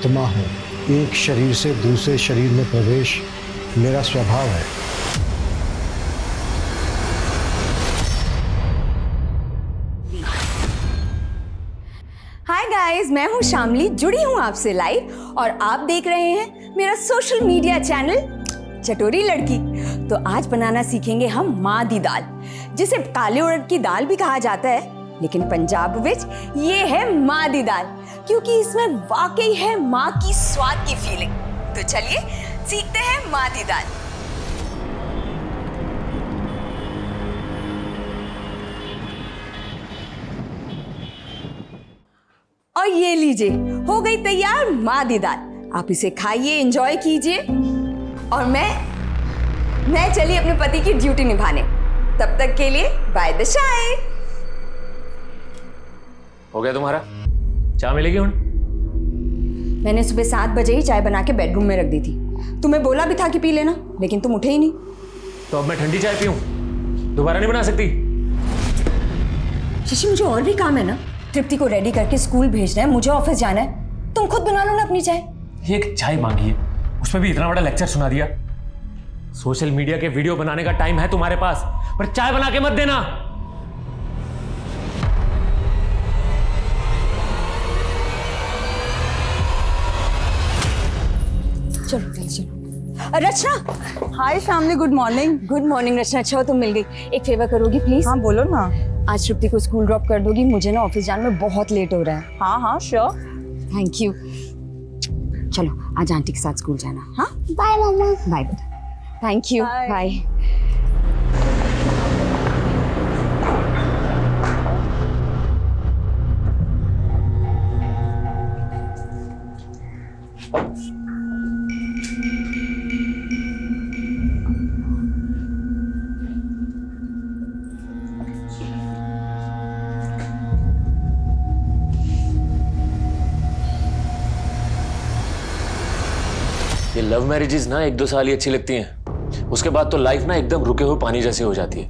आत्मा हूँ। एक शरीर से दूसरे शरीर में प्रवेश मेरा स्वभाव है। हाय गाइस, मैं हूँ शामली, जुड़ी हूँ आपसे लाइव और आप देख रहे हैं मेरा सोशल मीडिया चैनल चटोरी लड़की। तो आज बनाना सीखेंगे हम माँ दी दाल, जिसे काले उड़द की दाल भी कहा जाता है, लेकिन पंजाब विच ये है माँ दी दाल, क्योंकि इसमें वाकई है माँ की स्वाद की फीलिंग। तो चलिए सीखते हैं माँ दी दाल। और ये लीजिए, हो गई तैयार माँ दी दाल। आप इसे खाइए, एंजॉय कीजिए और मैं चली अपने पति की ड्यूटी निभाने। तब तक के लिए बाय द शाय। हो गया तुम्हारा? चाय मिलेगी हुण? मैंने सुबह 7 बजे ही चाय बना के बेडरूम में रख दी थी। तुम्हें बोला भी था कि पी लेना, लेकिन तुम उठे ही नहीं। तो अब मैं ठंडी चाय पीऊं? दोबारा नहीं बना सकती? शशि, मुझे और भी काम है ना। तृप्ति को रेडी करके स्कूल भेजना है, मुझे ऑफिस जाना है। तुम खुद बना लो ना अपनी चाय। एक चाय मांगी है, उसमें भी इतना बड़ा लेक्चर सुना दिया। सोशल मीडिया के वीडियो बनाने का टाइम है तुम्हारे पास, पर चाय बना के मत देना। चलो चलो। Rachna. Hi Shamli, good morning. Good morning Rachna, अच्छा हो तुम मिल गई। एक फेवर करोगी प्लीज? हाँ बोलो ना। आज तृप्ति को स्कूल ड्रॉप कर दोगी, मुझे ना ऑफिस जाने में बहुत लेट हो रहा है। हाँ हाँ श्योर। Thank you. चलो आज आंटी के साथ स्कूल जाना। हाँ बाय मम्मा। बाय बेटा। Thank you. Bye. बाय। ये लव मैरिजेस ना 1-2 साल ही अच्छी लगती हैं, उसके बाद तो लाइफ ना एकदम रुके हुए पानी जैसी हो जाती है।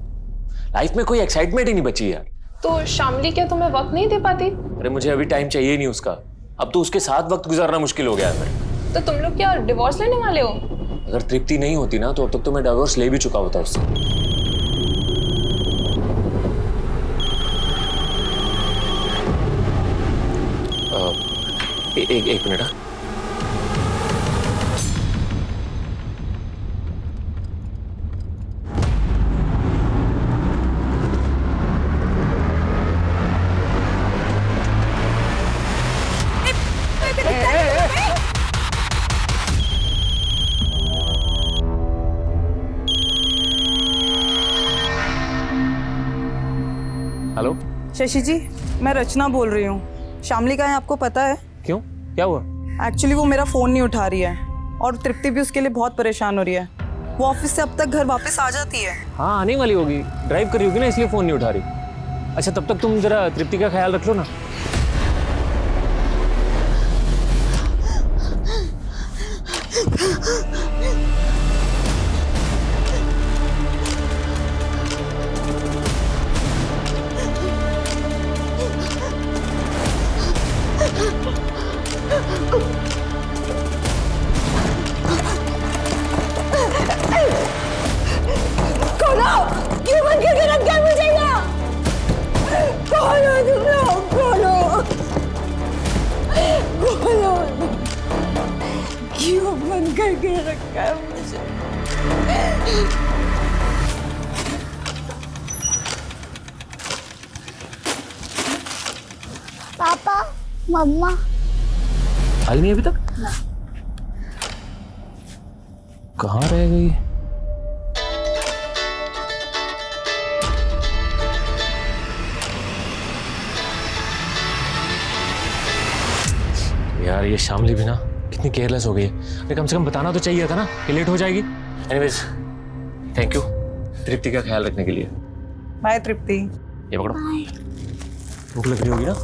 लाइफ में कोई एक्साइटमेंट ही नहीं बची यार। तो शामली क्या तुम्हें वक्त नहीं दे पाती? अरे मुझे अभी टाइम चाहिए ही नहीं उसका। अब तो उसके साथ वक्त गुजारना मुश्किल हो गया है मेरे। तो तुम लोग क्या डिवोर्स लेने वाले हो? अगर तृप्ति नहीं होती ना तो अब तक तो मैं डिवोर्स ले भी चुका होता उससे। एक मिनट। हेलो शशि जी, मैं रचना बोल रही हूँ। शामली कहाँ है आपको पता है? क्यों, क्या हुआ? एक्चुअली वो मेरा फ़ोन नहीं उठा रही है और तृप्ति भी उसके लिए बहुत परेशान हो रही है। वो ऑफिस से अब तक घर वापस आ जाती है। हाँ आने वाली होगी, ड्राइव कर रही होगी ना, इसलिए फोन नहीं उठा रही। अच्छा तब तक तुम जरा तृप्ति का ख्याल रख लो ना। क्यों बन के गलत कर मुझे ना? खोलो तुम लोग, खोलो खोलो। क्यों बंद करके रखा है मुझे? पापा, मम्मा। आई नहीं अभी तक? कहाँ रह गई? यार ये शामली भी ना कितनी केयरलेस हो गई है। अरे कम से कम बताना तो चाहिए था ना कि लेट हो जाएगी। एनीवेज थैंक यू तृप्ति का ख्याल रखने के लिए। बाय तृप्ति। ये पकड़ो। भूख लग रही होगी ना,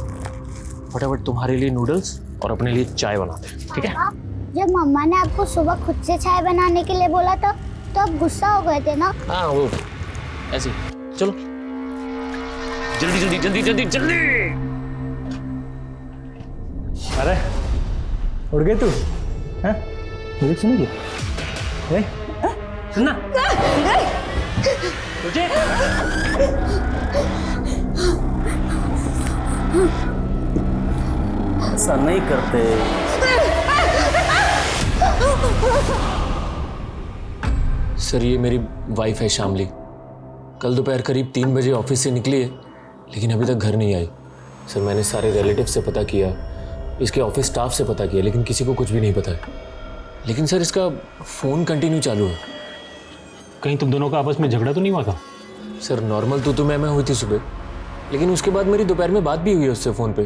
फटाफट तुम्हारे लिए नूडल्स और अपने लिए चाय बनाते हैं, ठीक है? जब मम्मा ने आपको सुबह खुद से चाय बनाने के लिए बोला था तो आप गुस्सा हो गए थे ना? हाँ वो ऐसे। चलो जल्दी जल्दी जल्दी जल्दी जल्दी। अरे उड़ गए तू? हैं? मुझे सुनेगी? सुनना तुझे ऐसा नहीं करते। सर ये मेरी वाइफ है शामली। कल दोपहर करीब 3 बजे ऑफिस से निकली है, लेकिन अभी तक घर नहीं आई। सर मैंने सारे रिलेटिव से पता किया, इसके ऑफिस स्टाफ से पता किया, लेकिन किसी को कुछ भी नहीं पता है। लेकिन सर इसका फ़ोन कंटिन्यू चालू है। कहीं तुम दोनों का आपस में झगड़ा तो नहीं हुआ था? सर नॉर्मल तो मैं हुई थी सुबह, लेकिन उसके बाद मेरी दोपहर में बात भी हुई है उससे फ़ोन पे।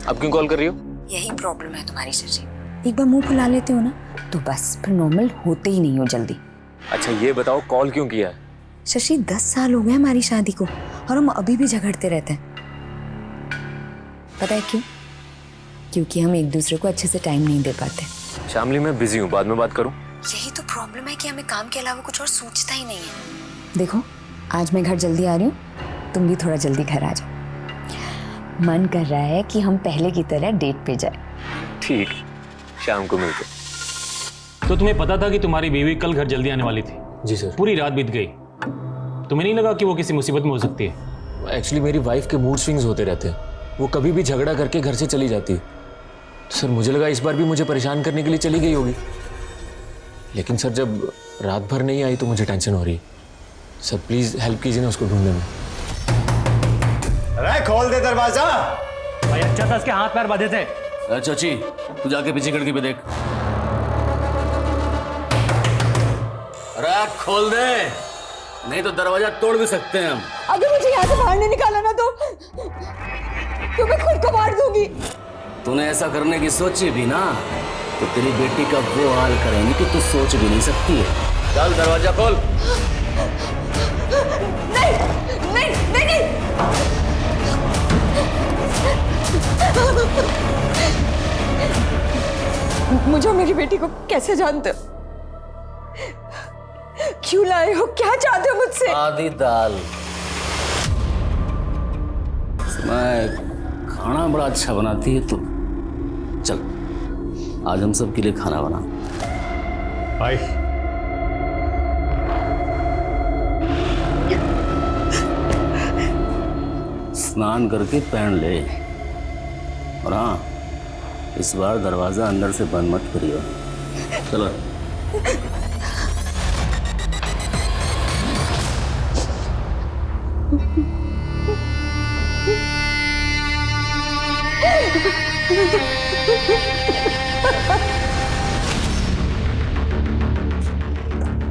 आप क्यों कॉल कर रही हो? यही प्रॉब्लम है तुम्हारी शशि, एक बार मुंह फुला लेते हो ना तो बस फिर नॉर्मल होते ही नहीं हो जल्दी। अच्छा ये बताओ कॉल क्यों किया है? शशि 10 साल हो गए हमारी शादी को और हम अभी भी झगड़ते रहते हैं। पता है क्यों? क्योंकि हम एक दूसरे को अच्छे से टाइम नहीं दे पाते। शामली मैं बिजी हूँ, बाद में बात करूँ? यही तो प्रॉब्लम है कि हमें काम के अलावा कुछ और सूझता ही नहीं है। देखो आज मैं घर जल्दी आ रही हूँ, तुम भी थोड़ा जल्दी घर आ जाओ। मन कर रहा है कि हम पहले की तरह डेट पे जाए। ठीक, शाम को मिलते। तो तुम्हें पता था कि तुम्हारी बीवी कल घर जल्दी आने वाली थी? जी सर। पूरी रात बीत गई, तुम्हें नहीं लगा कि वो किसी मुसीबत में हो सकती है? एक्चुअली मेरी वाइफ के मूड स्विंग्स होते रहते हैं, वो कभी भी झगड़ा करके घर से चली जाती है। तो सर मुझे लगा इस बार भी मुझे परेशान करने के लिए चली गई होगी, लेकिन सर जब रात भर नहीं आई तो मुझे टेंशन हो रही है। सर प्लीज़ हेल्प कीजिए ना उसको ढूंढने में। अरे खोल दे दरवाजा। भाई अच्छा था इसके हाथ पैर बांधे थे। चाची तू जाके पीछे खिड़की पे देख। अरे खोल दे, नहीं तो दरवाजा तोड़ भी सकते हैं हम। अगर मुझे यहाँ से बाहर नहीं निकाला ना तो मैं खुद को मार दूंगी। तूने ऐसा करने की सोची भी ना तो तेरी बेटी का वो हाल करेंगे कि तू सोच भी नहीं सकती है। चल दरवाजा खोल। नहीं नहीं नहीं, मुझे मेरी बेटी को कैसे जानते हो? क्यों लाए हो? क्या चाहते हो मुझसे? आधी दाल। मैं खाना बड़ा अच्छा बनाती है तू। चल आज हम सब के लिए खाना बना। भाई स्नान करके पहन ले, और हाँ इस बार दरवाजा अंदर से बंद मत करियो। चलो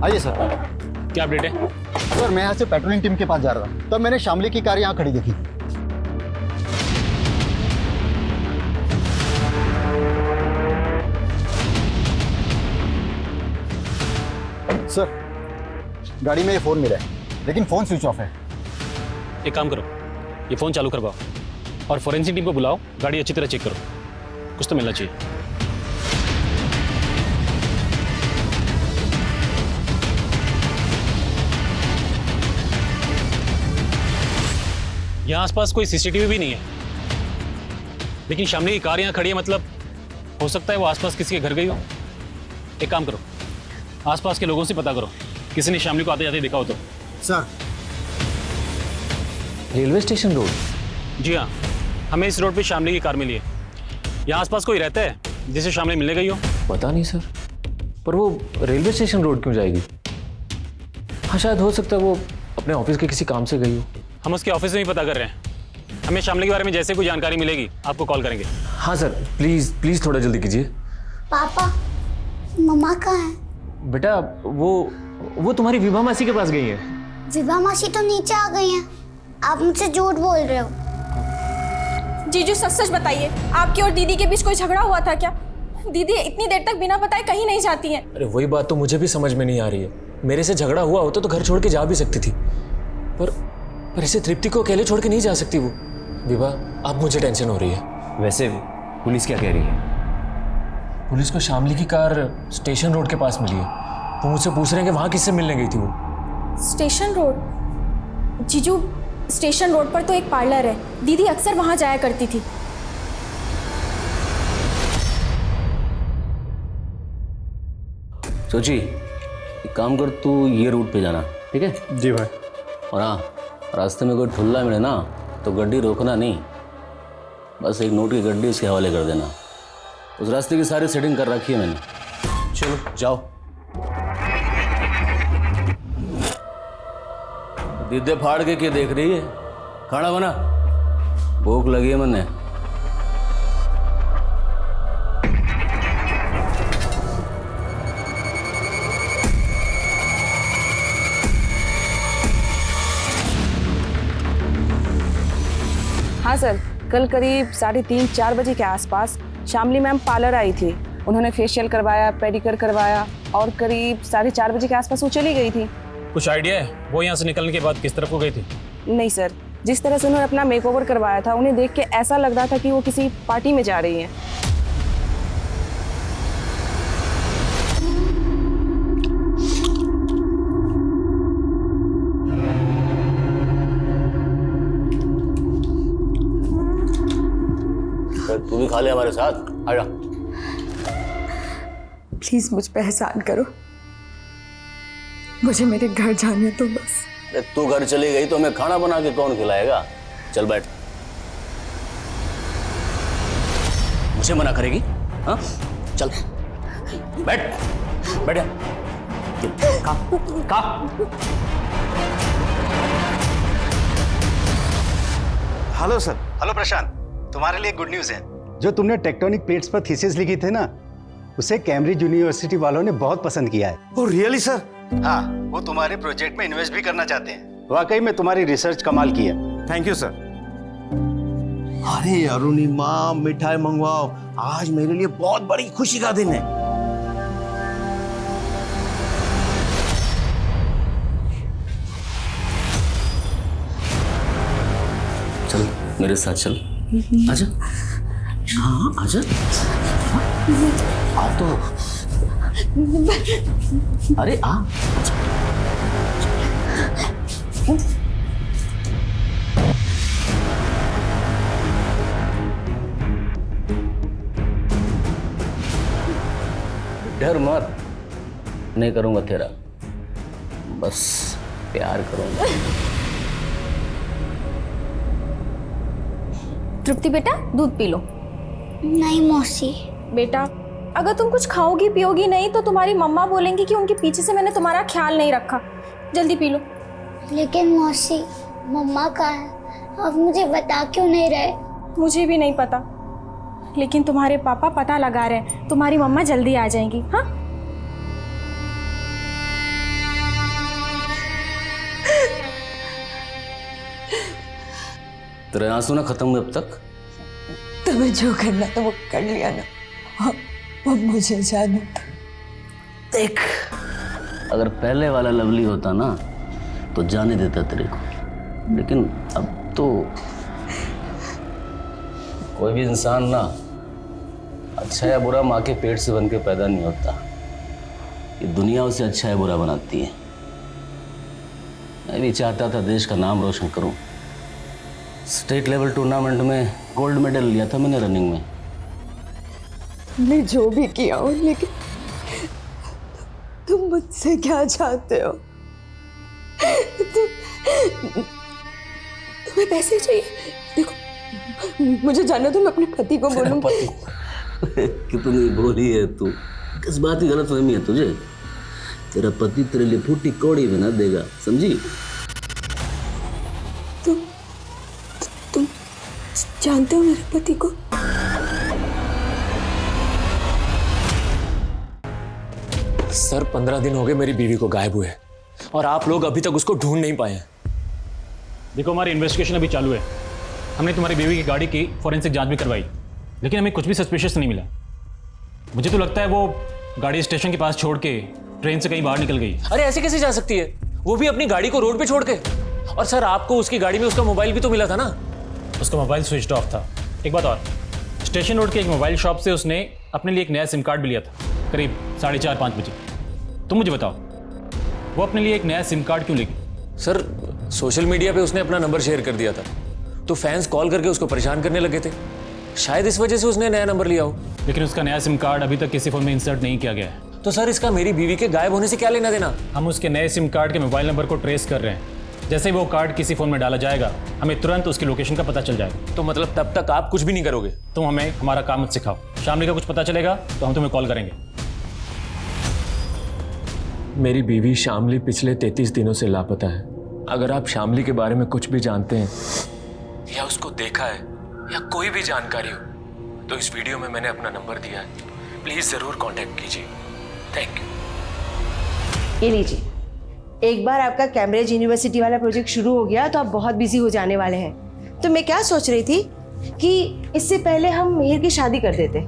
आइए सर। क्या अपडेट है? सर मैं यहाँ से पेट्रोलिंग टीम के पास जा रहा था, तब मैंने शामली की कार यहाँ खड़ी देखी। सर गाड़ी में ये फोन मिला है, लेकिन फोन स्विच ऑफ है। एक काम करो, ये फोन चालू करवाओ और फोरेंसिक टीम को बुलाओ, गाड़ी अच्छी तरह चेक करो, कुछ तो मिलना चाहिए। यहाँ आसपास कोई सीसीटीवी भी नहीं है, लेकिन शामली की कार यहाँ खड़ी है, मतलब हो सकता है वो आसपास किसी के घर गई हो। एक काम करो, आसपास के लोगों से पता करो, किसी ने शामली को आते जाते देखा हो तो। Sir railway station road? जी हाँ, हमें इस रोड पे शामली की कार मिली है। यहाँ आसपास कोई रहता है जिसे शामली मिलने गई हो? पता नहीं सर, पर वो रेलवे स्टेशन रोड क्यों जाएगी? हाँ शायद हो सकता है वो अपने ऑफिस के किसी काम से गई हो। हम उसके ऑफिस में ही पता कर रहे हैं, हमें शामली के बारे में जैसे कोई जानकारी मिलेगी आपको कॉल करेंगे। हाँ सर प्लीज़ प्लीज़ थोड़ा जल्दी कीजिए। पापा मम्मा कहाँ है? बेटा वो तुम्हारी विभा मासी के पास गई है। विभा मासी तो नीचे आ गई हैं। आप मुझसे झूठ बोल रहे हो। जीजू सच सच बताइए, आपकी और दीदी के बीच कोई झगड़ा हुआ था क्या? दीदी इतनी देर तक बिना बताए कहीं नहीं जाती हैं। अरे वही बात तो मुझे भी समझ में नहीं आ रही है। मेरे से झगड़ा हुआ होता तो घर छोड़ के जा भी सकती थी, पर ऐसे तृप्ति को अकेले छोड़ के नहीं जा सकती वो। विभा अब मुझे टेंशन हो रही है। वैसे पुलिस क्या कह रही है? पुलिस को शामली की कार स्टेशन रोड के पास मिली है। वो मुझसे पूछ रहे हैं कि वहाँ किससे मिलने गई थी वो। Station road? जीजू स्टेशन रोड पर तो एक पार्लर है, दीदी अक्सर वहाँ जाया करती थी। सोची एक काम कर, तू ये रूट पे जाना, ठीक है? जी भाई। और हाँ, रास्ते में कोई ठुल्ला मिले ना तो गड्डी रोकना नहीं, बस एक नोट की गड्डी उसके हवाले कर देना। उस रास्ते की सारी सेटिंग कर रखी है मैंने। चलो जाओ। दीदे फाड़ के क्या देख रही है? खाना बना, भूख लगी है मैंने। हाँ सर, कल करीब 3:30-4 बजे के आसपास शामली मैम पार्लर आई थी। उन्होंने फेशियल करवाया, पेडिक्योर करवाया और करीब 4:30 बजे के आसपास वो चली गई थी। कुछ आइडिया है वो यहाँ से निकलने के बाद किस तरफ को गई थी? नहीं सर, जिस तरह से उन्होंने अपना मेकओवर करवाया था उन्हें देख के ऐसा लग रहा था कि वो किसी पार्टी में जा रही हैं। तू भी खा ले हमारे साथ, आजा। प्लीज मुझ पे एहसान करो, मुझे मेरे घर जाने तो बस। तू घर चली गई तो हमें खाना बना के कौन खिलाएगा? चल बैठ। मुझे मना करेगी? हाँ चल बैठ, बैठ जा। खा। Hello sir. हेलो प्रशांत, तुम्हारे लिए गुड न्यूज़ है। जो तुमने टेक्टोनिक प्लेट्स पर थीसिस लिखी थी ना, उसे कैम्ब्रिज यूनिवर्सिटी वालों ने बहुत पसंद किया है। Oh really sir? हाँ, वो तुम्हारे प्रोजेक्ट में इन्वेस्ट भी करना चाहते हैं। वाकई में तुम्हारी रिसर्च कमाल की है। Thank you sir. अरे अरुणिमा, मिठाई मंगवाओ, आज मेरे लिए बहुत बड़ी खुशी का दिन है। चल मेरे साथ चल, आजा। हाँ आजा, आ तो। अरे आ। डर मत, नहीं करूंगा तेरा, बस प्यार करूंगा। तृप्ति बेटा, दूध पी लो। नहीं मौसी। बेटा, अगर तुम कुछ खाओगी पियोगी नहीं तो तुम्हारी मम्मा बोलेंगी कि उनके पीछे से मैंने तुम्हारा ख्याल नहीं रखा। जल्दी पी लो। लेकिन मौसी, मम्मा कहाँ है? आप मुझे बता क्यों नहीं रहे? मुझे भी नहीं पता, लेकिन तुम्हारे पापा पता लगा रहे हैं। तुम्हारी मम्मा जल्दी आ जाएंगी। हाँ तेरे आंसू ना खत्म हुए अब तक? तुम्हें जो करना था वो कर लिया ना, अब मुझे जाना था। देख, अगर पहले वाला लवली होता ना तो जाने देता तेरे को, लेकिन अब तो कोई भी इंसान ना अच्छा या बुरा माँ के पेट से बन के पैदा नहीं होता। ये दुनिया उसे अच्छा या बुरा बनाती है। मैं भी चाहता था देश का नाम रोशन करूं। स्टेट लेवल टूर्नामेंट में गोल्ड मेडल लिया था मैंने रनिंग में। तुमने जो भी किया हो, लेकिन तुम मुझसे क्या चाहते हो? तुम्हें पैसे चाहिए? देखो, मुझे जानना, तो मैं अपने पति को बोलूंगी। कितनी भोली है तू, किस बात की गलतफहमी है तुझे? तेरा पति तेरे लिए फूटी कौड़ी बना देगा, समझी? तुम जानते हो मेरे पति को? सर 15 दिन हो गए मेरी बीवी को गायब हुए और आप लोग अभी तक उसको ढूंढ नहीं पाए हैं। देखो, हमारी इन्वेस्टिगेशन अभी चालू है। हमने तुम्हारी बीवी की गाड़ी की फॉरेंसिक जांच भी करवाई, लेकिन हमें कुछ भी सस्पिशियस नहीं मिला। मुझे तो लगता है वो गाड़ी स्टेशन के पास छोड़ के ट्रेन से कहीं बाहर निकल गई। अरे ऐसे कैसे जा सकती है, वो भी अपनी गाड़ी को रोड पे छोड़ के? और सर आपको उसकी गाड़ी में उसका मोबाइल भी तो मिला था ना? उसका मोबाइल स्विच ऑफ था। एक बात और, स्टेशन रोड के एक मोबाइल शॉप से उसने अपने लिए एक नया सिम कार्ड भी लिया था, करीब 4:30-5 बजे। तुम मुझे बताओ, वो अपने लिए एक नया सिम कार्ड क्यों लेगी? सर सोशल मीडिया पे उसने अपना नंबर शेयर कर दिया था, तो फैंस कॉल करके उसको परेशान करने लगे थे। शायद इस वजह से उसने नया नंबर लिया हो। लेकिन उसका नया सिम कार्ड अभी तक किसी फोन में इंसर्ट नहीं किया गया है। तो सर इसका मेरी बीवी के गायब होने से क्या लेना देना? हम उसके नए सिम कार्ड के मोबाइल नंबर को ट्रेस कर रहे हैं। जैसे ही वो कार्ड किसी फोन में डाला जाएगा हमें तुरंत उसकी लोकेशन का पता चल जाएगा। तो मतलब तब तक आप कुछ भी नहीं करोगे? तुम हमें हमारा काम मत सिखाओ। शामली का कुछ पता चलेगा तो हम तुम्हें कॉल करेंगे। मेरी बीवी शामली पिछले 33 दिनों से लापता है। अगर आप शामली के बारे में कुछ भी जानते हैं या उसको देखा है या कोई भी जानकारी हो तो इस वीडियो में मैंने अपना नंबर दिया है, प्लीज जरूर कांटेक्ट कीजिए। Thank you. ये लीजिए, एक बार आपका कैम्ब्रिज यूनिवर्सिटी वाला प्रोजेक्ट शुरू हो गया तो आप बहुत बिजी हो जाने वाले हैं। तो मैं क्या सोच रही थी कि इससे पहले हम मिहिर की शादी कर देते।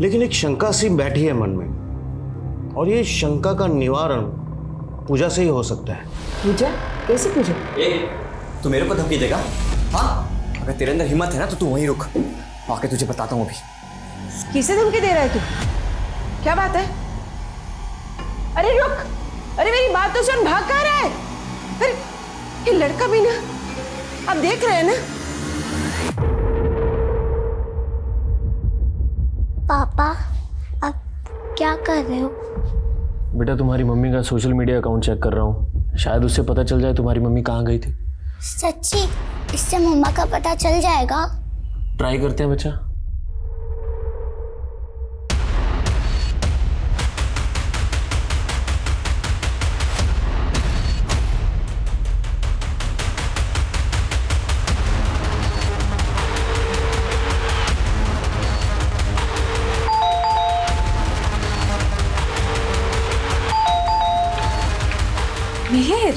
लेकिन एक शंका सी बैठी है मन में, और ये शंका का निवारण पूजा से ही हो सकता है। पूजा? कैसी पूजा? तू मेरे को धमकी देगा? हाँ, अगर तेरे अंदर हिम्मत है ना तो तू वहीं रुक, आके तुझे बताता हूँ अभी। किसे धमकी दे रहा है तू? क्या बात है? अरे रुक, अरे मेरी बात तो सुन, भाग कहाँ रहा है? अरे ये लड़का भी ना, आप देख रहे हैं ना? पापा आप क्या कर रहे हो? बेटा तुम्हारी मम्मी का सोशल मीडिया अकाउंट चेक कर रहा हूँ, शायद उससे पता चल जाए तुम्हारी मम्मी कहाँ गई थी। सच्ची? इससे मम्मा का पता चल जाएगा? ट्राई करते हैं बच्चा। मिहिर,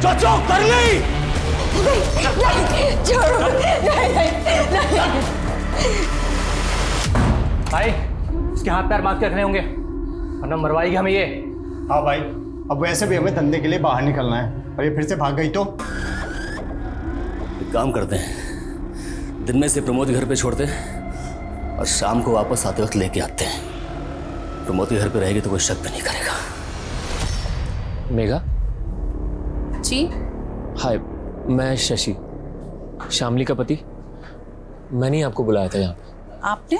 चाचा कर ली। भाई इसके हाथ पैर बांध के रखने होंगे वरना मरवाएगी हमें ये। हाँ भाई, अब वैसे भी हमें धंधे के लिए बाहर निकलना है और ये फिर से भाग गई तो? एक काम करते हैं, दिन में से प्रमोद घर पे छोड़ते हैं और शाम को वापस आते वक्त लेके आते हैं। प्रमोद के घर पे रहेगी तो कोई शक भी नहीं करेगा। मेघा जी हाय, मैं शशि, शामली का पति। मैंने ही आपको बुलाया था यहाँ पे। आपने?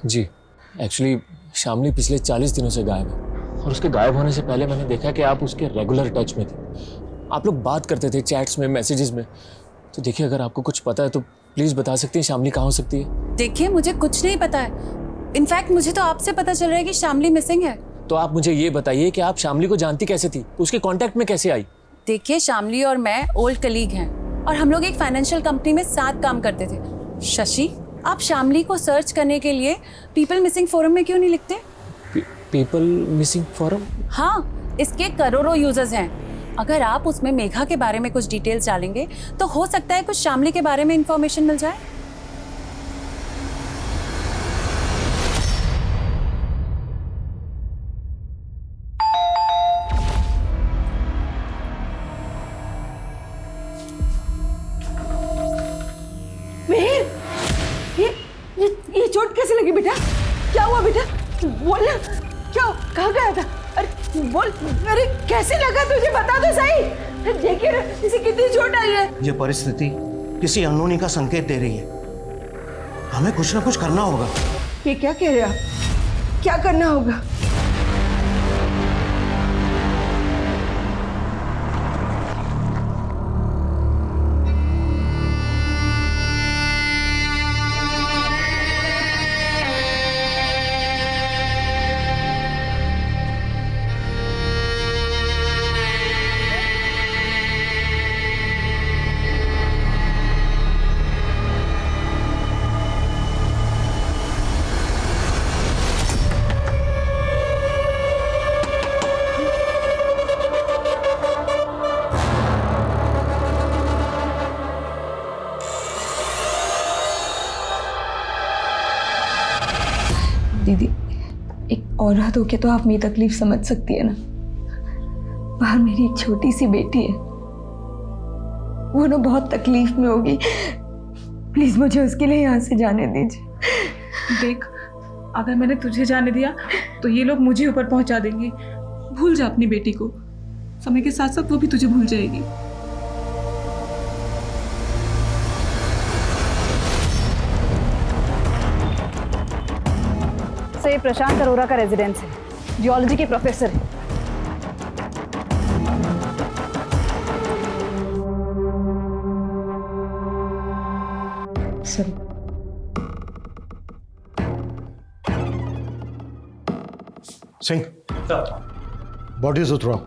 जी, एक्चुअली शामली पिछले 40 दिनों से गायब है और उसके गायब होने से पहले मैंने देखा कि आप उसके रेगुलर टच में थे। आप लोग बात करते थे चैट्स में, मैसेजेस में। तो देखिए, अगर आपको कुछ पता है तो प्लीज़ बता सकती हैं शामली कहाँ हो सकती है। देखिए, मुझे कुछ नहीं पता है। इनफैक्ट मुझे तो आपसे पता चल रहा है कि शामली मिसिंग है। तो आप मुझे ये बताइए कि आप शामली को जानती कैसे थी, उसके कांटेक्ट में कैसे आई? देखिए, शामली और मैं ओल्ड कलीग हैं और हम लोग एक फाइनेंशियल कंपनी में साथ काम करते थे। शशि, आप शामली को सर्च करने के लिए पीपल मिसिंग फोरम में क्यों नहीं लिखते? People missing forum? हाँ, इसके करोड़ों यूजर्स हैं। अगर आप उसमें मेघा के बारे में कुछ डिटेल्स डालेंगे तो हो सकता है कुछ शामली के बारे में इंफॉर्मेशन मिल जाए। ये चोट कैसे लगी बेटा? क्या हुआ बेटा? बोल ना, क्या कहाँ गया था? अरे बोल, अरे कैसे लगा तुझे, बता तो सही। देखिए इसे कितनी चोट आई है। ये परिस्थिति किसी अनहोनी का संकेत दे रही है, हमें कुछ ना कुछ करना होगा। ये क्या कह रहे हो आप? क्या करना होगा? एक औरत होके तो आप मेरी तकलीफ समझ सकती है ना। बाहर मेरी एक छोटी सी बेटी है, वो ना बहुत तकलीफ में होगी। प्लीज मुझे उसके लिए यहाँ से जाने दीजिए। देख, अगर मैंने तुझे जाने दिया तो ये लोग मुझे ऊपर पहुंचा देंगे। भूल जा अपनी बेटी को, समय के साथ साथ वो भी तुझे भूल जाएगी। ये प्रशांत अरोरा का रेजिडेंस है, जियोलॉजी के प्रोफेसर है। सर सिंह, बॉडीज उतराओ।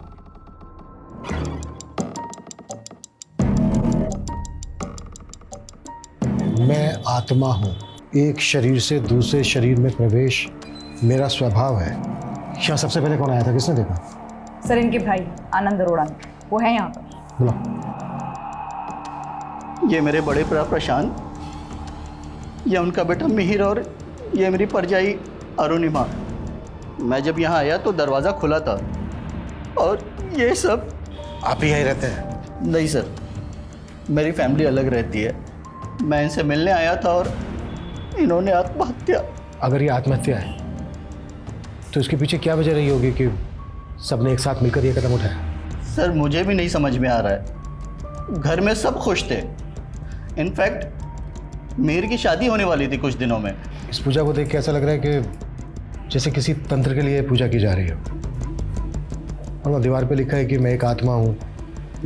मैं आत्मा हूं, एक शरीर से दूसरे शरीर में प्रवेश मेरा स्वभाव है। यहाँ सबसे पहले कौन आया था, किसने देखा? सर इनके भाई आनंद अरोड़ा, वो है यहाँ पर। बुला। ये मेरे बड़े भरा प्रशांत, ये उनका बेटा मिहिर और ये मेरी परजाई अरुणिमा। मैं जब यहाँ आया तो दरवाज़ा खुला था और ये सब। आप ही यहीं रहते हैं? नहीं सर, मेरी फैमिली अलग रहती है। मैं इनसे मिलने आया था और इन्होंने आत्महत्या। अगर ये आत्महत्या है तो इसके पीछे क्या वजह रही होगी कि सबने एक साथ मिलकर ये कदम उठाया? सर मुझे भी नहीं समझ में आ रहा है। घर में सब खुश थे, इनफैक्ट मीर की शादी होने वाली थी कुछ दिनों में। इस पूजा को देख के ऐसा लग रहा है कि जैसे किसी तंत्र के लिए पूजा की जा रही हो। और वहाँ दीवार पे लिखा है कि मैं एक आत्मा हूँ,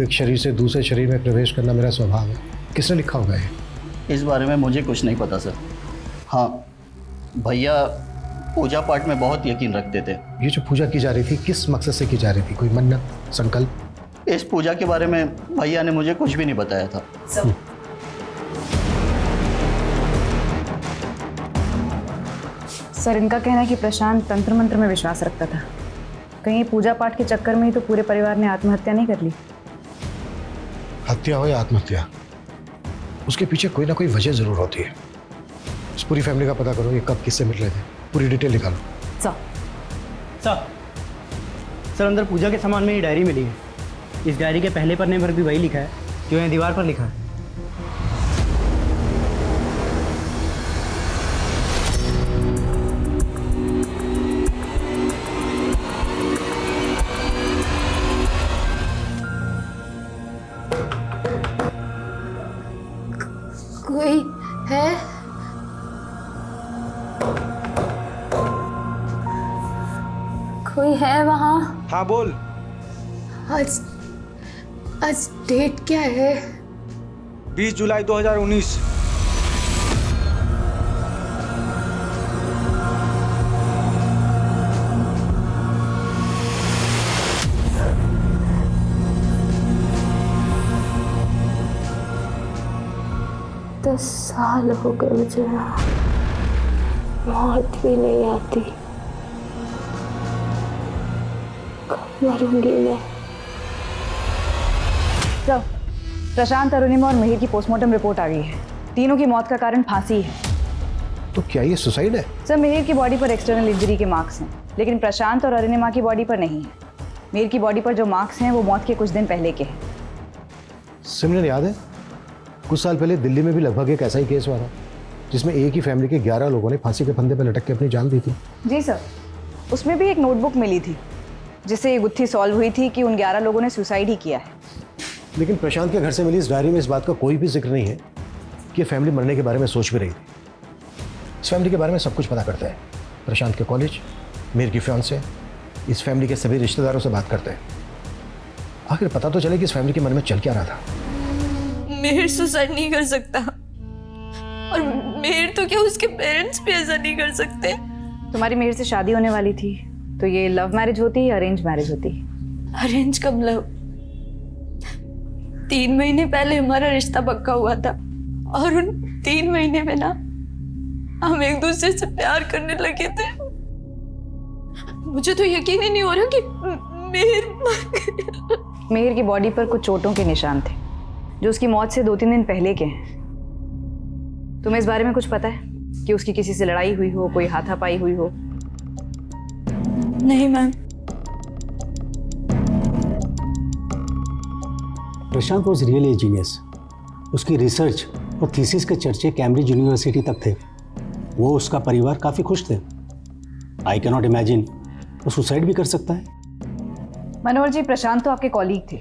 एक शरीर से दूसरे शरीर में प्रवेश करना मेरा स्वभाव है। किसने लिखा होगा ये? इस बारे में मुझे कुछ नहीं पता सर। हाँ, भैया पूजा पाठ में बहुत यकीन रखते थे। ये जो पूजा की जा रही थी किस मकसद से की जा रही थी? कोई मन्नत, संकल्प? इस पूजा के बारे में भैया ने मुझे कुछ भी नहीं बताया था। सर इनका कहना है कि प्रशांत तंत्र मंत्र में विश्वास रखता था। कहीं पूजा पाठ के चक्कर में ही तो पूरे परिवार ने आत्महत्या नहीं कर ली? हत्या हो या आत्महत्या, उसके पीछे कोई ना कोई वजह जरूर होती है। इस पूरी फैमिली का पता करो, ये कब किससे मिल रहे थे, पूरी डिटेल निकालो। सर अंदर पूजा के सामान में ये डायरी मिली है। इस डायरी के पहले पन्ने पर भी वही लिखा है जो यहाँ दीवार पर लिखा है। कोई है? कोई है वहाँ? हाँ बोल। आज डेट क्या है? 20 जुलाई 2019। दस साल हो गए मुझे, मौत भी नहीं आती। कब मरूंगी मैं? सर प्रशांत, अरुणिमा और मिहिर की पोस्टमार्टम रिपोर्ट आ गई है। तीनों की मौत का कारण फांसी है। तो क्या ये सुसाइड है? सर मिहिर की बॉडी पर एक्सटर्नल इंजरी के मार्क्स हैं, लेकिन प्रशांत और अरुणिमा की बॉडी पर नहीं है। मिहिर की बॉडी पर जो मार्क्स हैं वो मौत के कुछ दिन पहले के हैं। सिमरन, याद है कुछ साल पहले दिल्ली में भी लगभग एक ऐसा ही केस हुआ था जिसमें एक ही फैमिली के 11 लोगों ने फांसी के फंदे पर लटक के अपनी जान दी थी? जी सर, उसमें भी एक नोटबुक मिली थी जिससे ये गुत्थी सॉल्व हुई थी कि उन 11 लोगों ने सुसाइड ही किया है। लेकिन प्रशांत के घर से मिली इस डायरी में इस बात का कोई भी जिक्र नहीं है कि फैमिली मरने के बारे में सोच भी रही थी। इस फैमिली के बारे में सब कुछ पता करता है। प्रशांत के कॉलेज, मीर की फियांसे, इस फैमिली के सभी रिश्तेदारों से बात करते हैं। आखिर पता तो चले कि इस फैमिली के मन में चल क्या रहा था। मिहिर सुसाइड नहीं कर सकता, और मिहिर तो क्या उसके पेरेंट्स भी ऐसा नहीं कर सकते? तुम्हारी मिहिर से शादी होने वाली थी तो ये लव मैरिज होती या अरेंज मैरिज होती? अरेंज कब लव? 3 महीने पहले हमारा रिश्ता पक्का हुआ था और उन 3 महीने में ना हम एक दूसरे से प्यार करने लगे थे। मुझे तो यकीन ही नहीं हो रहा कि मिहिर मर गया। मिहिर की बॉडी पर कुछ चोटों के निशान थे जो उसकी मौत से 2-3 दिन पहले के हैं। तुम्हें इस बारे में कुछ पता है कि उसकी किसी से लड़ाई हुई हो, कोई हाथापाई हुई हो? नहीं ma'am. Prashant was really genius. उसकी रिसर्च और थीसिस के चर्चे कैम्ब्रिज यूनिवर्सिटी तक थे। वो उसका परिवार काफ़ी खुश थे। आई कैन नॉट इमेजिन वो सुसाइड भी कर सकता है। मनोहर जी, प्रशांत तो आपके कॉलीग थे।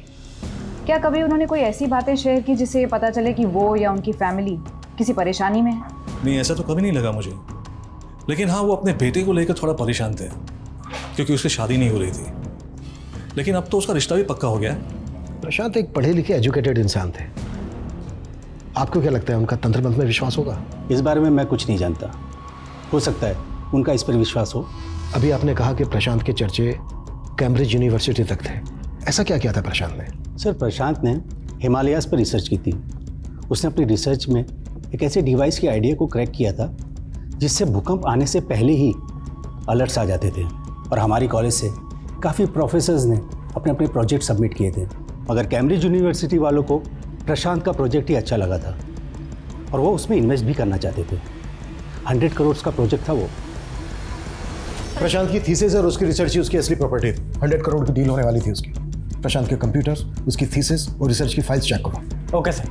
क्या कभी उन्होंने कोई ऐसी बातें शेयर की जिससे ये पता चले कि वो या उनकी फैमिली किसी परेशानी में है? नहीं, ऐसा तो कभी नहीं लगा मुझे। लेकिन हाँ, वो अपने बेटे को लेकर थोड़ा परेशान थे क्योंकि उसकी शादी नहीं हो रही थी। लेकिन अब तो उसका रिश्ता भी पक्का हो गया है। प्रशांत एक पढ़े लिखे एजुकेटेड इंसान थे। आपको क्या लगता है उनका तंत्र मंत्र में विश्वास होगा? इस बारे में मैं कुछ नहीं जानता। हो सकता है उनका इस पर विश्वास हो। अभी आपने कहा कि प्रशांत के चर्चे कैम्ब्रिज यूनिवर्सिटी तक थे। ऐसा क्या किया था प्रशांत ने? सर, प्रशांत ने हिमालयाज पर रिसर्च की थी। उसने अपनी रिसर्च में एक ऐसे डिवाइस के आइडिया को क्रैक किया था जिससे भूकंप आने से पहले ही अलर्ट्स आ जाते थे। और हमारी कॉलेज से काफ़ी प्रोफेसर्स ने अपने अपने प्रोजेक्ट सबमिट किए थे, मगर कैम्ब्रिज यूनिवर्सिटी वालों को प्रशांत का प्रोजेक्ट ही अच्छा लगा था और वो उसमें इन्वेस्ट भी करना चाहते थे। 100 करोड़ का प्रोजेक्ट था वो। प्रशांत की थीसिस और उसकी रिसर्च ही उसकी असली प्रॉपर्टी थी। 100 करोड़ की डील होने वाली थी उसकी। प्रशांत के कंप्यूटर्स, उसकी थीसिस और रिसर्च की फाइल्स चेक करो। Okay sir.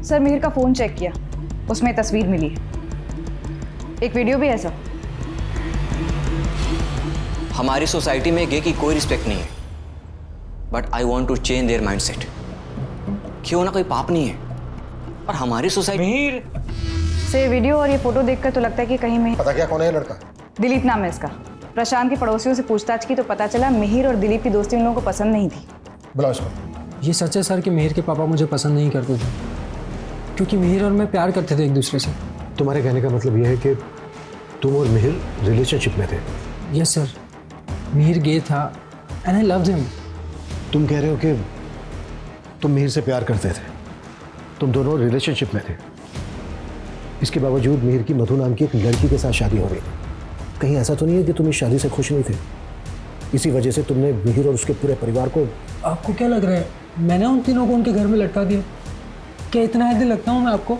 सर, मिहिर का फ़ोन चेक किया, उसमें तस्वीर मिली है, एक वीडियो भी है सर। हमारी सोसाइटी में गे की कोई रिस्पेक्ट नहीं है, but I want to change their mindset. क्यों ना, कोई पाप नहीं है और हमारी सोसाइटी से वीडियो और ये फोटो देखकर तो लगता है कि कहीं मिहिर। पता क्या कौन है लड़का? दिलीप नाम है इसका। प्रशांत के पड़ोसियों से पूछताछ की तो पता चला मिहिर और दिलीप की दोस्ती उन लोगों को पसंद नहीं थी। बुलाओ इसको। ये सच है सर कि मिहिर के पापा मुझे पसंद नहीं करते थे क्योंकि मिहिर और मैं प्यार करते थे एक दूसरे से। तुम्हारे कहने का मतलब यह है कि तुम और मिहिर रिलेशनशिप में थे? यस सर, मिहिर गे था एंड आई लव्ड हिम। तुम कह रहे हो कि तुम मिहिर से प्यार करते थे, तुम दोनों रिलेशनशिप में थे, इसके बावजूद मिहिर की मधु नाम की एक लड़की के साथ शादी हो गई। कहीं ऐसा तो नहीं है कि तुम इस शादी से खुश नहीं थे? इसी वजह से तुमने मिहिर और उसके पूरे परिवार को। आपको क्या लग रहा है मैंने उन तीनों को उनके घर में लटका दिया? क्या इतना हेल्दी लगता हूँ मैं आपको?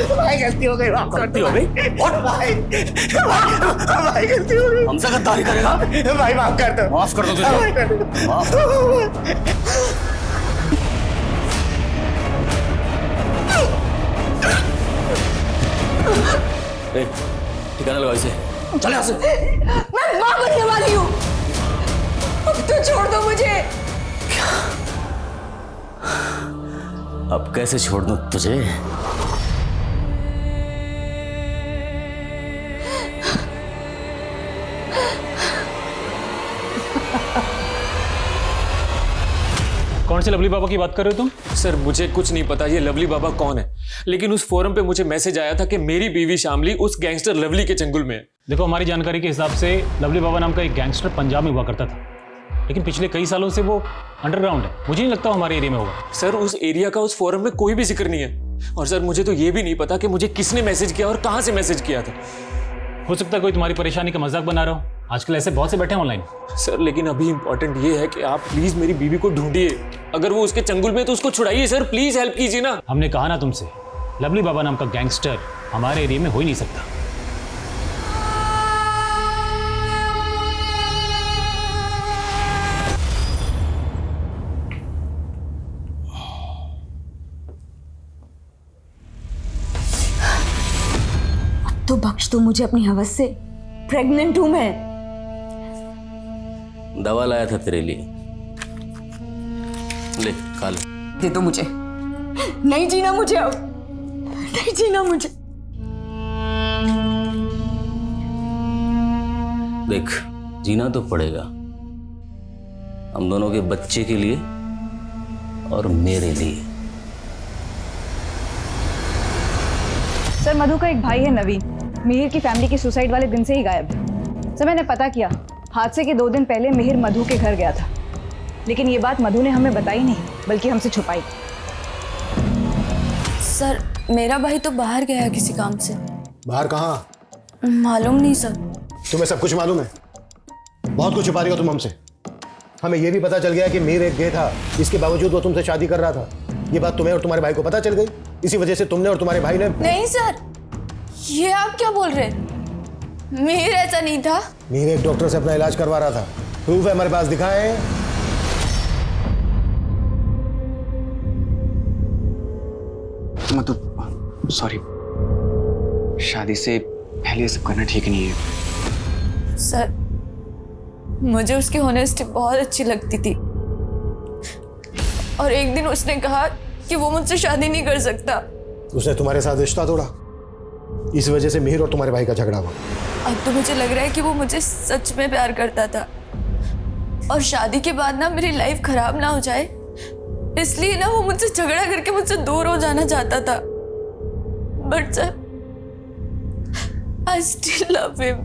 भाई गलती हो गई, माफ कर दो। हो गई? भाई भाई गलती हो गई। हमसे गद्दारी करेगा? भाई माफ कर दो। माफ कर दो तुझे। माफ कर दो। माफ। ठिकाना लगाओ इसे। चले यहाँ से। मैं मां बनने वाली हूँ, अब तो छोड़ दो मुझे। अब कैसे छोड़ दूं तुझे? कौन से लवली बाबा की बात कर रहे हो तुम? सर, मुझे कुछ नहीं पता ये लवली बाबा कौन है, लेकिन उस फोरम पे मुझे मैसेज आया था कि मेरी बीवी शामली उस गैंगस्टर लवली के चंगुल में है। देखो, हमारी जानकारी के हिसाब से लवली बाबा नाम का एक गैंगस्टर पंजाब में हुआ करता था, लेकिन पिछले कई सालों से वो अंडरग्राउंड है। मुझे नहीं लगता हमारे एरिया में होगा। सर, उस एरिया का उस फोरम में कोई भी जिक्र नहीं है। और सर, मुझे तो ये भी नहीं पता कि मुझे किसने मैसेज किया और कहाँ से मैसेज किया था। हो सकता है कोई तुम्हारी परेशानी का मजाक बना रहा हो। आजकल ऐसे बहुत से बैठे हैं ऑनलाइन। सर, लेकिन अभी इंपॉर्टेंट ये है कि आप प्लीज मेरी बीवी को ढूंढिए। अगर वो उसके चंगुल में तो उसको छुड़ाइए सर, प्लीज हेल्प कीजिए ना। हमने कहा ना तुमसे, लवली बाबा नाम का गैंगस्टर हमारे एरिया में हो ही नहीं सकता। तो बख्श दो मुझे अपनी हवस से, प्रेग्नेंट हूं मैं। दवा लाया था तेरे लिए, ले खा ले। दे दो मुझे, नहीं जीना मुझे अब, नहीं जीना मुझे। देख, जीना तो पड़ेगा, हम दोनों के बच्चे के लिए और मेरे लिए। सर, मधु का एक भाई है नवीन, मिहिर की फैमिली की सुसाइड वाले दिन से ही गायब है। सर, मैंने पता किया, हादसे के 2 दिन पहले मिहिर मधु के घर गया था, लेकिन ये बात मधु ने हमें बताई नहीं, बल्कि हमसे छुपाई। सर, मेरा भाई तो बाहर गया है किसी काम से। बाहर कहाँ? मालूम नहीं सर। तुम्हें सब कुछ मालूम है? बहुत कुछ छुपा रही हो तुम हमसे। हमें यह भी पता चल गया कि मीर एक गे था, इसके बावजूद वो तुमसे शादी कर रहा था। ये बात तुम्हें और तुम्हारे भाई को पता चल गई, इसी वजह से तुमने और तुम्हारे भाई ने। नहीं सर, ये आप क्या बोल रहे हैं? मीर ऐसा नहीं था। मीर एक डॉक्टर से अपना इलाज करवा रहा था। प्रूफ है हमारे पास, दिखाएं। मतलब सॉरी, शादी से पहले ये सब करना ठीक नहीं है। सर, मुझे उसकी होनेस्टी बहुत अच्छी लगती थी और एक दिन उसने कहा कि वो मुझसे शादी नहीं कर सकता। उसने तुम्हारे साथ रिश्ता तोड़ा, इस वजह से मीर और तुम्हारे भाई का झगड़ा हुआ। अब तो मुझे लग रहा है कि वो मुझे सच में प्यार करता था और शादी के बाद ना मेरी लाइफ खराब ना हो जाए इसलिए ना वो मुझसे झगड़ा करके मुझसे दूर हो जाना चाहता था। But sir, I still love him,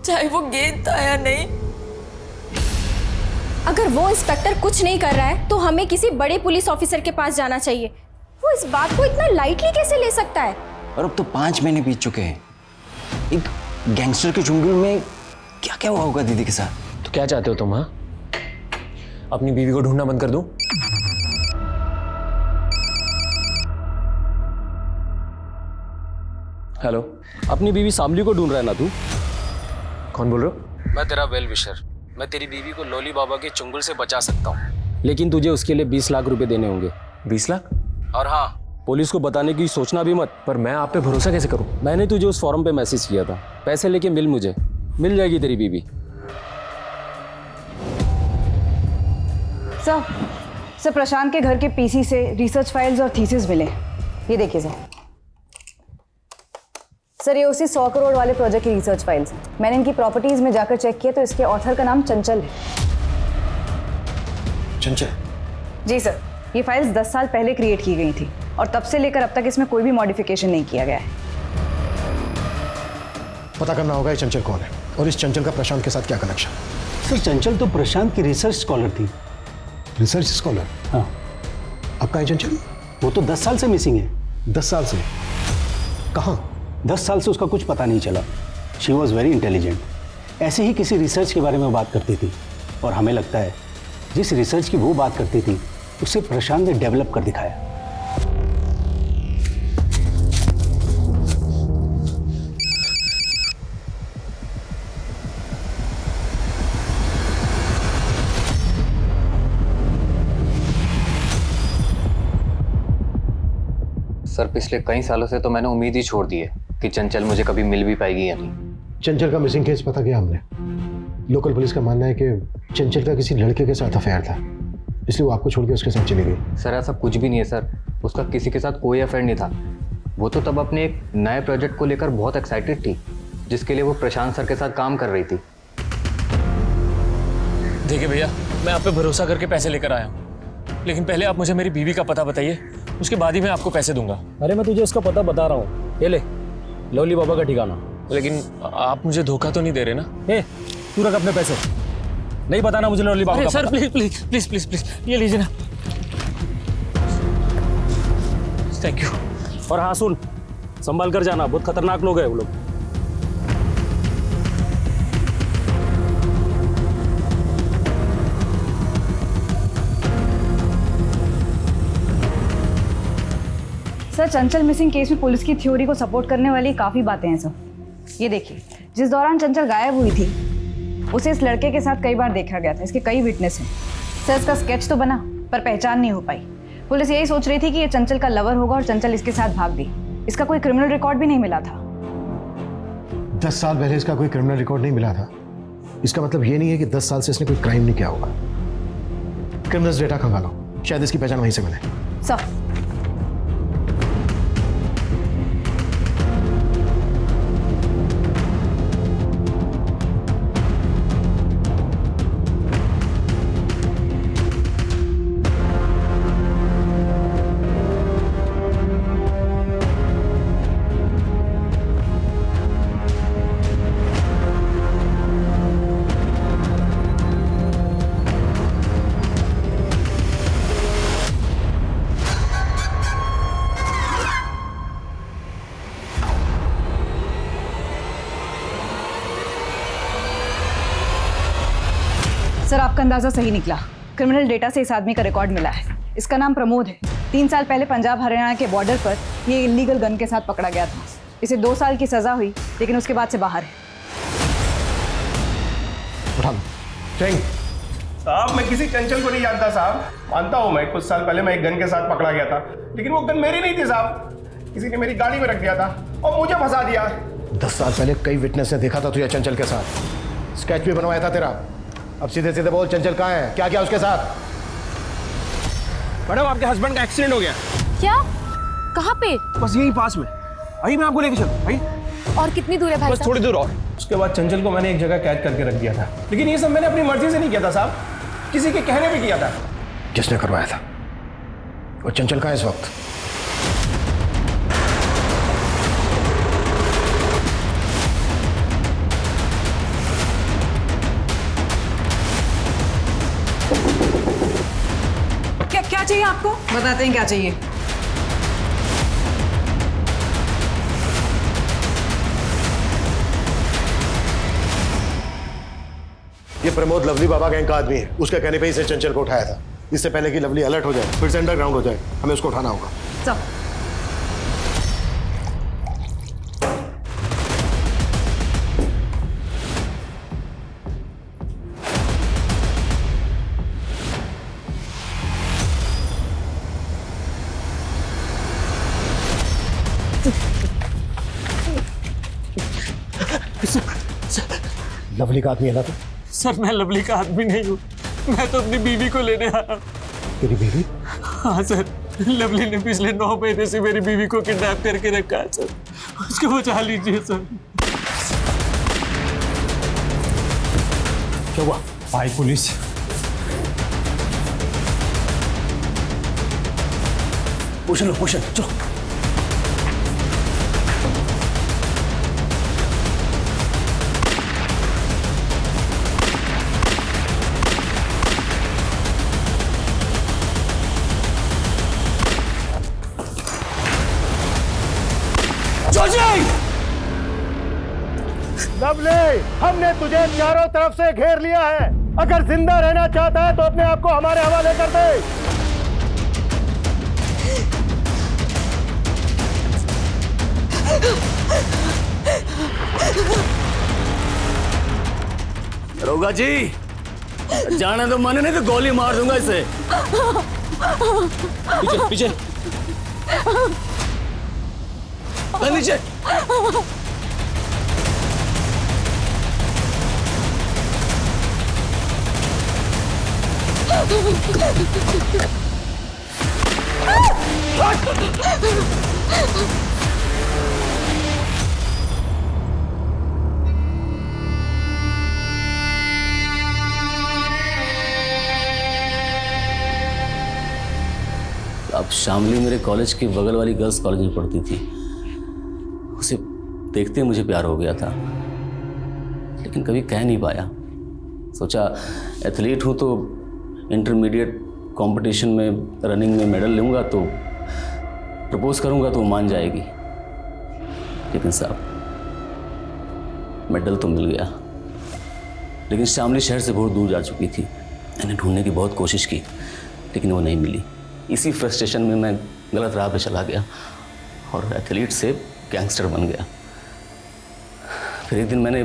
चाहे वो गेंद था या नहीं। अगर वो इंस्पेक्टर कुछ नहीं कर रहा है तो हमें किसी बड़े पुलिस ऑफिसर के पास जाना चाहिए। वो इस बात को इतना लाइटली कैसे ले सकता है? और अब तो 5 महीने बीत चुके हैं। एक गैंगस्टर के चुंगल में क्या क्या हुआ होगा दीदी के साथ? तो क्या चाहते हो तुम? हाँ, अपनी बीवी को ढूंढना बंद कर दूं? हेलो, अपनी बीवी शामली को ढूंढ रहा है ना तू? कौन बोल रहे हो? मैं तेरा वेल विशर। मैं तेरी बीवी को लोली बाबा के चुंगल से बचा सकता हूँ, लेकिन तुझे उसके लिए 20 लाख रुपए देने होंगे। 20 लाख? और हाँ, पुलिस को बताने की सोचना भी मत। पर मैं आप पे भरोसा कैसे करूं? मैंने तुझे उस फॉर्म पे मैसेज किया था, पैसे लेके मिल मुझे, मिल जाएगी तेरी बीवी। सर, प्रशांत के घर के पीसी से रिसर्च फाइल्स और थीसिस मिले। ये देखिए सर, ये उसी 100 करोड़ वाले प्रोजेक्ट की रिसर्च फाइल्स। मैंने इनकी प्रॉपर्टीज में जाकर चेक किया तो इसके ऑथर का नाम चंचल है। चंचल? जी सर, ये फाइल्स 10 साल पहले क्रिएट की गई थी और तब से लेकर अब तक इसमें कोई भी मॉडिफिकेशन नहीं किया गया है। पता करना होगा ये चंचल कौन है और इस चंचल का प्रशांत के साथ क्या कनेक्शन। सर, चंचल तो प्रशांत की रिसर्च स्कॉलर थी। Research scholar? हाँ। अब कहाँ है चंचल? वो तो 10 साल से मिसिंग है। 10 साल से? कहाँ? 10 साल से उसका कुछ पता नहीं चला। She was very intelligent. ऐसे ही किसी रिसर्च के बारे में बात करती थी और हमें लगता है जिस रिसर्च की वो बात करती थी उसे प्रशांत ने डेवलप कर दिखाया। सर, पिछले कई सालों से तो मैंने उम्मीद ही छोड़ दी है कि चंचल मुझे कभी मिल भी पाएगी या नहीं। चंचल का मिसिंग केस पता किया हमने। लोकल पुलिस का मानना है कि चंचल का किसी लड़के के साथ अफेयर था, इसलिए वो आपको छोड़ के उसके साथ चली गई। सर, ऐसा कुछ भी नहीं है सर, उसका किसी के साथ कोई अफेयर नहीं था। वो तो तब अपने एक नए प्रोजेक्ट को लेकर बहुत एक्साइटेड थी, जिसके लिए वो प्रशांत सर के साथ काम कर रही थी। देखिए भैया, मैं आप पे भरोसा करके पैसे लेकर आया हूँ, लेकिन पहले आप मुझे मेरी बीवी का पता बताइए, उसके बाद ही मैं आपको पैसे दूंगा। अरे मैं तुझे उसका पता बता रहा हूँ, ये ले लोली बाबा का ठिकाना। लेकिन आप मुझे धोखा तो नहीं दे रहे ना? ए, तू रख अपने पैसे, नहीं बताना मुझे लोली बाबा का सर पता। Please please please please please, ये लीजिए ना। Thank you. और हाँ सुन, संभाल कर जाना, बहुत खतरनाक लोग हैं वो लोग। सर, चंचल मिसिंग केस में पुलिस की थ्योरी को सपोर्ट करने वाली काफ़ी बातें हैं सर। ये देखिए, जिस दौरान चंचल गायब हुई थी उसे इस लड़के के साथ कई बार देखा गया था। इसके कई विटनेस हैं। सर, इसका स्केच तो बना पर पहचान नहीं हो पाई। पुलिस यही सोच रही थी कि ये चंचल का लवर होगा और चंचल इसके साथ भाग गई। इसका कोई क्रिमिनल रिकॉर्ड भी नहीं मिला था। 10 साल पहले इसका कोई क्रिमिनल रिकॉर्ड नहीं मिला था, इसका मतलब ये नहीं है कि 10 साल से इसने कोई क्राइम नहीं किया होगा। क्रिमिनल्स डेटा खंगालो, शायद इसकी पहचान वहीं से मिले। सर, सर आपका अंदाजा सही निकला। क्रिमिनल डेटा से इस आदमी का रिकॉर्ड मिला है। इसका नाम प्रमोद है। 3 साल पहले पंजाब हरियाणा के बॉर्डर पर ये इलीगल गन के साथ पकड़ा गया था। इसे 2 साल की सजा हुई, लेकिन उसके बाद से बाहर है। साहब मैं किसी चंचल को नहीं जानता साहब, मानता हूँ मैं कुछ साल पहले मैं एक गन के साथ पकड़ा गया था, लेकिन वो गन मेरी नहीं थी साहब, किसी ने मेरी गाड़ी में रख दिया था और मुझे फंसा दिया। 10 साल पहले कई विटनेस ने देखा था तुझे चंचल के साथ, स्केच भी बनवाया था तेरा। अब सीधे सीधे बोल, चंचल कहाँ है, क्या किया उसके साथ? मैडम आपके हस्बैंड का एक्सीडेंट हो गया। क्या? कहाँ पे? बस यही पास में। आइए मैं आपको लेके चल। आइए। और कितनी दूर है भाई बस थोड़ी दूर और। उसके बाद चंचल को मैंने एक जगह कैद करके रख दिया था, लेकिन ये सब मैंने अपनी मर्जी से नहीं किया था साहब, किसी के कहने पे किया था। किसने करवाया था? और चंचल कहाँ है इस वक्त? क्या चाहिए आपको? बताते हैं क्या चाहिए। ये प्रमोद लवली बाबा गैंग का आदमी है। उसके कहने पे ही इसे चंचल को उठाया था। इससे पहले कि लवली अलर्ट हो जाए, फिर से अंडरग्राउंड हो जाए, हमें उसको उठाना होगा। चल। लवली का आदमी है ना तू? सर मैं लवली का आदमी नहीं हूँ, मैं तो अपनी बीवी को लेने आया। तेरी बीवी? हाँ सर, लवली ने पिछले 9 महीने से मेरी बीवी को किडनैप करके रखा है सर, उसको बचा लीजिए सर। क्या हुआ? आई पुलिस। पूछ लो, चलो। लवली, हमने तुझे चारों तरफ से घेर लिया है। अगर जिंदा रहना चाहता है तो अपने आप को हमारे हवाले कर दे। दरोगा जी, जाने तो मन नहीं तो गोली मार दूंगा इसे। पीछे नीचे। अब शामली मेरे कॉलेज के बगल वाली गर्ल्स कॉलेज में पढ़ती थी। उसे देखते मुझे प्यार हो गया था, लेकिन कभी कह नहीं पाया। सोचा एथलीट हूँ तो इंटरमीडिएट कंपटीशन में रनिंग में मेडल लूँगा तो प्रपोज करूँगा तो वो मान जाएगी। लेकिन साहब मेडल तो मिल गया, लेकिन शामली शहर से बहुत दूर जा चुकी थी। मैंने ढूंढने की बहुत कोशिश की, लेकिन वो नहीं मिली। इसी फ्रस्ट्रेशन में मैं गलत राह पे चला गया और एथलीट से गैंगस्टर बन गया। फिर एक दिन मैंने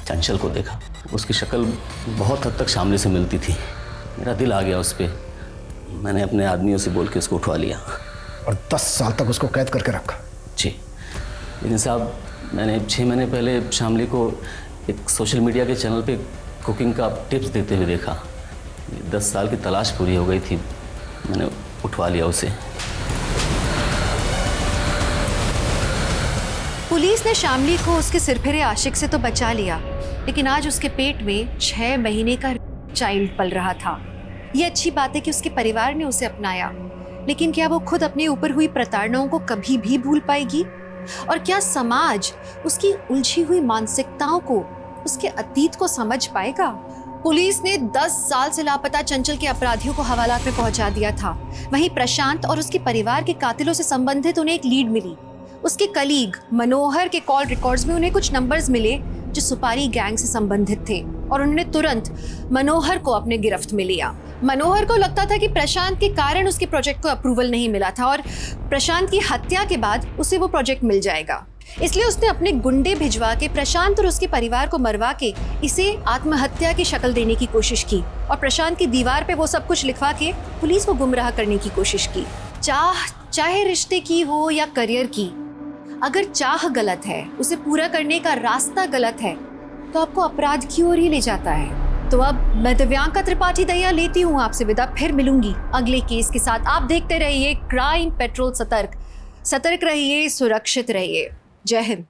चंचल को देखा। उसकी शक्ल बहुत हद तक शामली से मिलती थी। मेरा दिल आ गया उस पर। मैंने अपने आदमियों से बोल के उसको उठवा लिया और 10 साल तक उसको कैद करके रखा। जी, लेकिन साहब मैंने 6 महीने पहले शामली को एक सोशल मीडिया के चैनल पे कुकिंग का टिप्स देते हुए देखा। 10 साल की तलाश पूरी हो गई थी, मैंने उठवा लिया उसे। पुलिस ने शामली को उसके सिरफिरे आशिक से तो बचा लिया, लेकिन आज उसके पेट में 6 महीने का चाइल्ड पल रहा था। ये अच्छी बात है कि उसके परिवार ने उसे अपनाया, लेकिन क्या वो खुद अपने ऊपर हुई प्रताड़नाओं को कभी भी भूल पाएगी? और क्या समाज उसकी उलझी हुई मानसिकताओं को, उसके अतीत को समझ पाएगा? पुलिस ने 10 साल से लापता चंचल के अपराधियों को हवालात में पहुंचा दिया था। वहीं प्रशांत और उसके परिवार के कातिलों से संबंधित उन्हें एक लीड मिली। उसके कलीग मनोहर के कॉल रिकॉर्ड्स में उन्हें कुछ नंबर्स मिले जो सुपारी गैंग से संबंधित थे और उन्होंने तुरंत मनोहर को अपने गिरफ्त में लिया। मनोहर को लगता था कि प्रशांत के कारण उसके प्रोजेक्ट को अप्रूवल नहीं मिला था और प्रशांत की हत्या के बाद उसे वो प्रोजेक्ट मिल जाएगा, इसलिए उसने अपने गुंडे भिजवा के प्रशांत और उसके परिवार को मरवा के इसे आत्महत्या की शक्ल देने की कोशिश की और प्रशांत की दीवार पे वो सब कुछ लिखवा के पुलिस को गुमराह करने की कोशिश की। चाहे रिश्ते की हो या करियर की, अगर चाह गलत है, उसे पूरा करने का रास्ता गलत है, तो आपको अपराध की ओर ही ले जाता है। तो अब मैं दिव्यांका त्रिपाठी दया लेती हूँ आपसे विदा, फिर मिलूंगी अगले केस के साथ। आप देखते रहिए क्राइम पेट्रोल। सतर्क रहिए, सुरक्षित रहिए। जय हिंद।